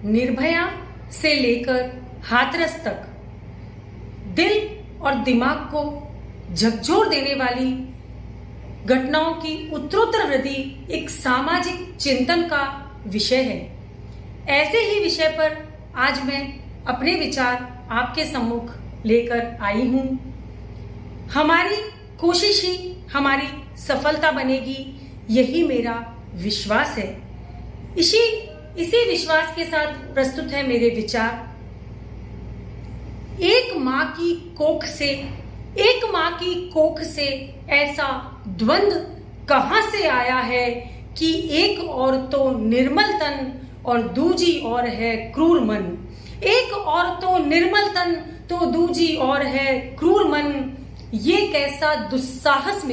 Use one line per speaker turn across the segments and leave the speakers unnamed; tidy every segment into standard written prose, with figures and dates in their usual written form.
निर्भया से लेकर हाथरस तक दिल और दिमाग को झकझोर देने वाली घटनाओं की उत्तरोत्तर वृद्धि एक सामाजिक चिंतन का विषय है। ऐसे ही विषय पर आज मैं अपने विचार आपके सम्मुख लेकर आई हूं। हमारी कोशिश ही हमारी सफलता बनेगी, यही मेरा विश्वास है। इसी विश्वास के साथ प्रस्तुत है मेरे विचार। एक माँ की कोख से ऐसा द्वंद्व कहां से आया है कि एक और तो निर्मल तन और दूजी और है क्रूर मन। एक और तो निर्मल तन तो दूजी और है क्रूर मन। ये कैसा दुस्साहस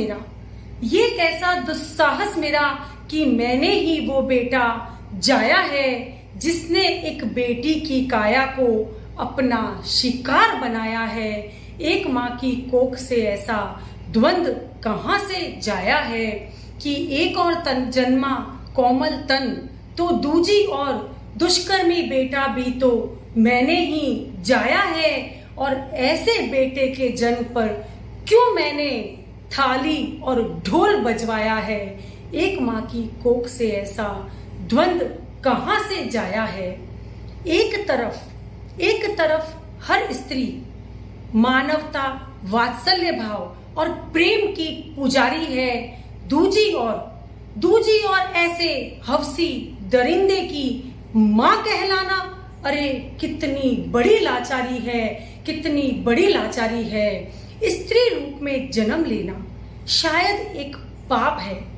मेरा कि मैंने ही वो बेटा जाया है जिसने एक बेटी की काया को अपना शिकार बनाया है। एक माँ की कोख से ऐसा द्वंद्व कहां से जाया है कि एक और तन जन्मा कोमल तन तो दूजी और दुष्कर्मी बेटा भी तो मैंने ही जाया है। और ऐसे बेटे के जन्म पर क्यों मैंने थाली और ढोल बजवाया है। एक माँ की कोख से ऐसा द्वंद्व कहां से जाया है। एक तरफ हर स्त्री मानवता, वात्सल्य भाव और प्रेम की पुजारी है। दूजी और ऐसे हवसी दरिंदे की माँ कहलाना, अरे कितनी बड़ी लाचारी है। स्त्री रूप में जन्म लेना शायद एक पाप है।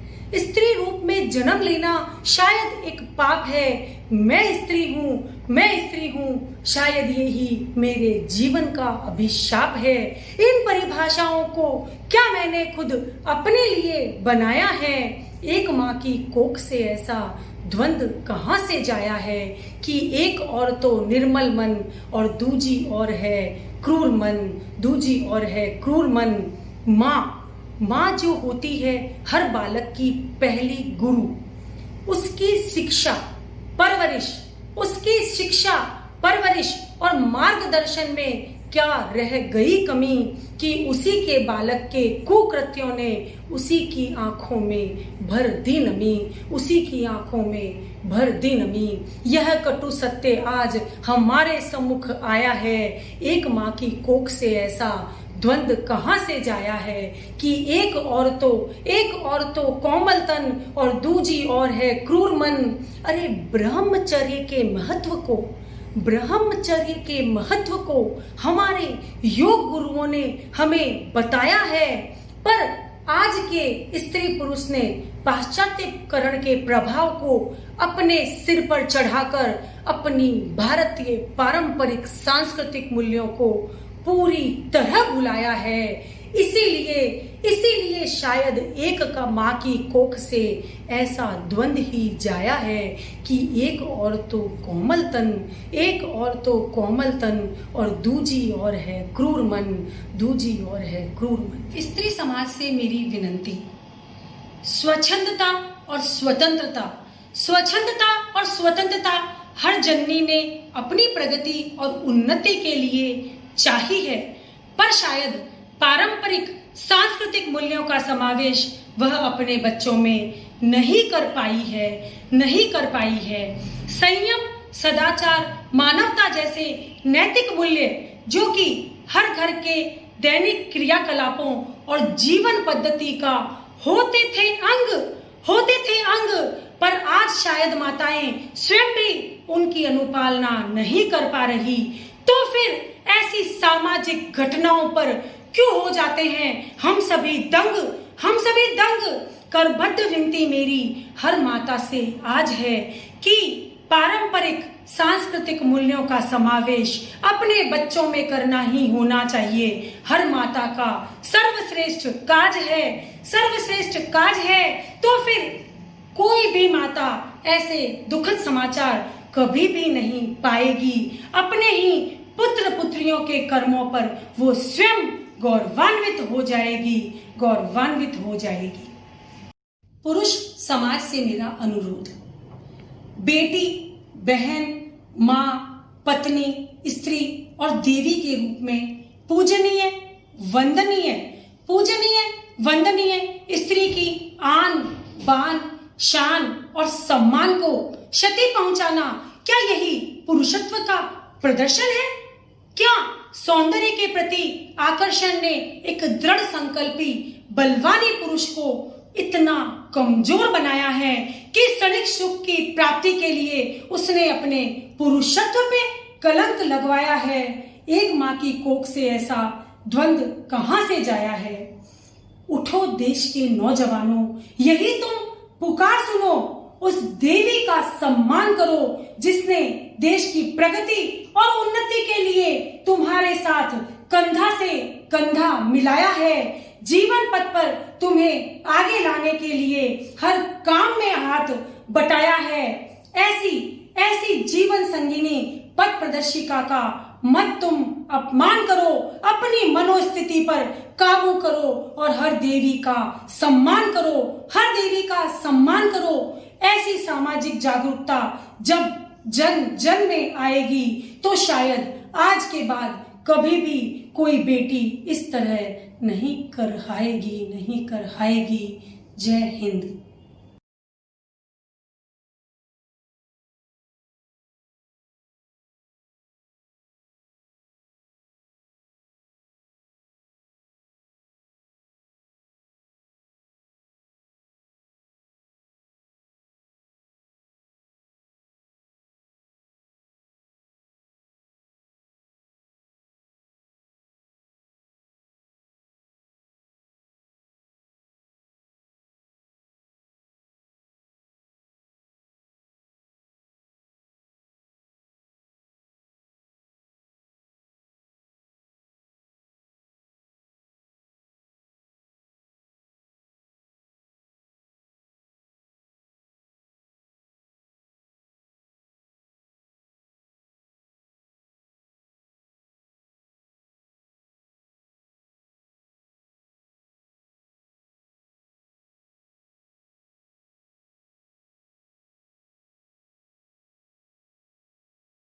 मैं स्त्री हूँ, शायद यही मेरे जीवन का अभिशाप है। इन परिभाषाओं को क्या मैंने खुद अपने लिए बनाया है। एक माँ की कोख से ऐसा द्वंद्व कहां से जाया है कि एक और तो निर्मल मन और दूजी और है क्रूर मन। माँ जो होती है हर बालक की पहली गुरु। उसकी शिक्षा परवरिश और मार्गदर्शन में क्या रह गई कमी कि उसी के बालक के कुकृत्यों ने उसी की आंखों में भर दी नमी। यह कटु सत्य आज हमारे सम्मुख आया है। एक माँ की कोख से ऐसा द्वंद्व कहां से जाया है कि एक और तो कोमल तन और दूजी और है क्रूर मन। अरे ब्रह्मचर्य के महत्व को हमारे योग गुरुओं ने हमें बताया है, पर आज के स्त्री पुरुष ने पाश्चात्यकरण के प्रभाव को अपने सिर पर चढ़ाकर अपनी भारतीय पारंपरिक सांस्कृतिक मूल्यों को पूरी तरह भुलाया है। इसीलिए शायद एक का माँ की कोख से ऐसा द्वंद्व ही जाया है कि एक और तो कोमल तन और दूजी और है क्रूर मन। स्त्री समाज से मेरी विनती, स्वच्छंदता और स्वतंत्रता हर जननी ने अपनी प्रगति और उन्नति के लिए चाही है, पर शायद पारंपरिक सांस्कृतिक मूल्यों का समावेश वह अपने बच्चों में नहीं कर पाई है। संयम, सदाचार, मानवता जैसे नैतिक मूल्य जो कि हर घर के दैनिक क्रियाकलापों और जीवन पद्धति का होते थे अंग, पर आज शायद माताएं स्वयं भी उनकी अनुपालना नहीं कर पा रही। तो फिर ऐसी सामाजिक घटनाओं पर क्यों हो जाते हैं हम सभी दंग। करबद्ध विनती मेरी हर माता से आज है कि पारंपरिक सांस्कृतिक मूल्यों का समावेश अपने बच्चों में करना ही होना चाहिए। हर माता का सर्वश्रेष्ठ काज है। तो फिर कोई भी माता ऐसे दुखद समाचार कभी भी नहीं पाएगी। अपने ही पुत्र पुत्रियों के कर्मों पर वो स्वयं गौरवान्वित हो जाएगी। पुरुष समाज से मेरा अनुरोध, बेटी, बहन, माँ, पत्नी, स्त्री और देवी के रूप में पूजनीय, वंदनीय, वंदनीय स्त्री की आन बान, शान और सम्मान को क्षति पहुंचाना, क्या यही पुरुषत्व का प्रदर्शन है? क्या सौंदर्य के प्रति आकर्षण ने एक दृढ़ संकल्पी बलवानी पुरुष को इतना कमजोर बनाया है कि क्षणिक सुख की प्राप्ति के लिए उसने अपने पुरुषत्व पे कलंक लगवाया है? एक माँ की कोख से ऐसा द्वंद्व कहां से जाया है? उठो देश के नौजवानों, यही तुम पुकार सुनो, उस देवी का सम्मान करो जिसने देश की प्रगति और उन्नति के लिए तुम्हारे साथ कंधा से कंधा मिलाया है, जीवन पथ पर तुम्हें आगे लाने के लिए हर काम में हाथ बटाया है। ऐसी जीवन संगिनी पथ प्रदर्शिका का मत तुम अपमान करो, अपनी मनोस्थिति पर काबू करो और हर देवी का सम्मान करो, हर देवी का सम्मान करो। ऐसी सामाजिक जागरूकता जब जन जन में आएगी तो शायद आज के बाद कभी भी कोई बेटी इस तरह नहीं कर हाएगी। जय हिंद।